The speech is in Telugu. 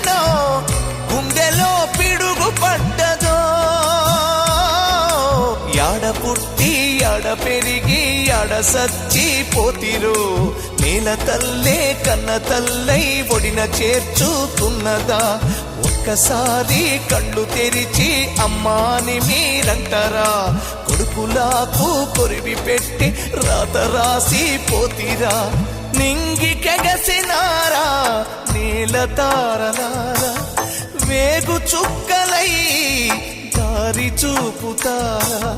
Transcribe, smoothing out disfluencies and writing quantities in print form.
పుట్టెనో గుండెలో పిడుగు పడ్డదో యాడ పుట్టి యాడ పెరిగి యాడ సచ్చి పోతిరో నేల తల్లే కన్న తల్లై ఒడిన చేర్చుతున్నదా ఒక్కసారి కళ్ళు తెరిచి అమ్మాని మీరంటారా కొడుకులాకు కొరివి పెట్టి రాత రాసి పోతిరా నింగి కెగసినారా నేల తారలారా వేగు చుక్కలై దారి చూపుతారా